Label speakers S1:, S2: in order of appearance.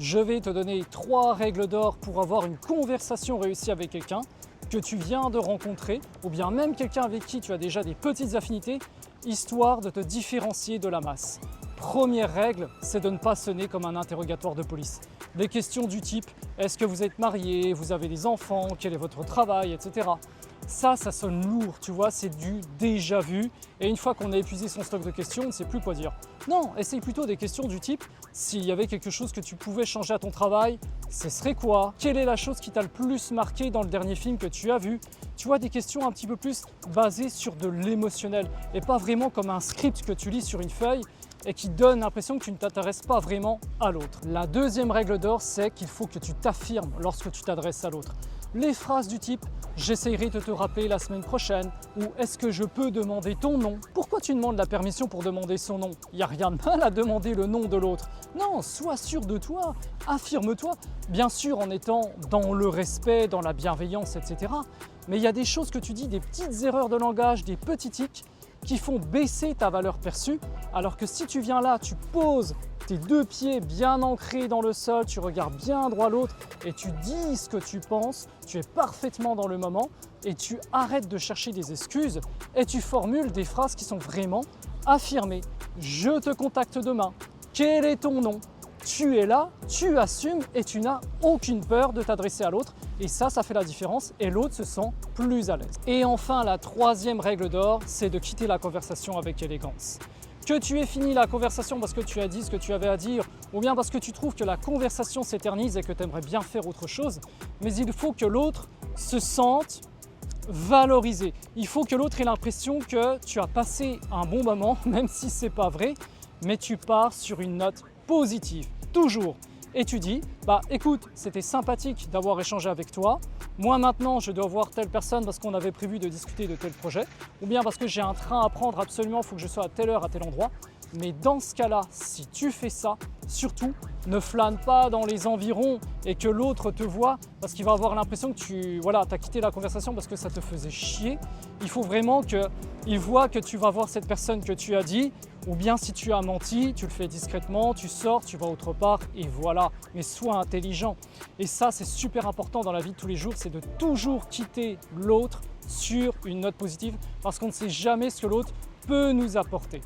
S1: Je vais te donner 3 règles d'or pour avoir une conversation réussie avec quelqu'un que tu viens de rencontrer ou bien même quelqu'un avec qui tu as déjà des petites affinités, histoire de te différencier de la masse. Première règle, c'est de ne pas sonner comme un interrogatoire de police. Des questions du type « est-ce que vous êtes marié, vous avez des enfants, quel est votre travail, etc. » Ça sonne lourd, tu vois, c'est du déjà vu. Et une fois qu'on a épuisé son stock de questions, on ne sait plus quoi dire. Non, essaye plutôt des questions du type « s'il y avait quelque chose que tu pouvais changer à ton travail, ce serait quoi? Quelle est la chose qui t'a le plus marqué dans le dernier film que tu as vu ?» Tu vois, des questions un petit peu plus basées sur de l'émotionnel et pas vraiment comme un script que tu lis sur une feuille et qui donne l'impression que tu ne t'intéresses pas vraiment à l'autre. La deuxième règle d'or, c'est qu'il faut que tu t'affirmes lorsque tu t'adresses à l'autre. Les phrases du type « j'essayerai de te rappeler la semaine prochaine » ou « est-ce que je peux demander ton nom ?» Pourquoi tu demandes la permission pour demander son nom? Il n'y a rien de mal à demander le nom de l'autre. Non, sois sûr de toi, affirme-toi, bien sûr en étant dans le respect, dans la bienveillance, etc. Mais il y a des choses que tu dis, des petites erreurs de langage, des petits tics qui font baisser ta valeur perçue, alors que si tu viens là, tu poses tes 2 pieds bien ancrés dans le sol, tu regardes bien droit l'autre et tu dis ce que tu penses, tu es parfaitement dans le moment et tu arrêtes de chercher des excuses et tu formules des phrases qui sont vraiment affirmées. Je te contacte demain. Quel est ton nom? Tu es là, tu assumes et tu n'as aucune peur de t'adresser à l'autre. Et ça fait la différence et l'autre se sent plus à l'aise. Et enfin, la 3e règle d'or, c'est de quitter la conversation avec élégance. Que tu aies fini la conversation parce que tu as dit ce que tu avais à dire ou bien parce que tu trouves que la conversation s'éternise et que tu aimerais bien faire autre chose, mais il faut que l'autre se sente valorisé. Il faut que l'autre ait l'impression que tu as passé un bon moment, même si ce n'est pas vrai, mais tu pars sur une note positive, toujours. Et tu dis, écoute, c'était sympathique d'avoir échangé avec toi. Moi maintenant, je dois voir telle personne parce qu'on avait prévu de discuter de tel projet, ou bien parce que j'ai un train à prendre absolument, il faut que je sois à telle heure, à tel endroit. Mais dans ce cas-là, si tu fais ça, surtout, ne flâne pas dans les environs et que l'autre te voit parce qu'il va avoir l'impression que tu as quitté la conversation parce que ça te faisait chier. Il faut vraiment qu'il voit que tu vas voir cette personne que tu as dit, ou bien si tu as menti, tu le fais discrètement, tu sors, tu vas autre part et voilà. Mais sois intelligent. Et ça, c'est super important dans la vie de tous les jours, c'est de toujours quitter l'autre sur une note positive parce qu'on ne sait jamais ce que l'autre peut nous apporter.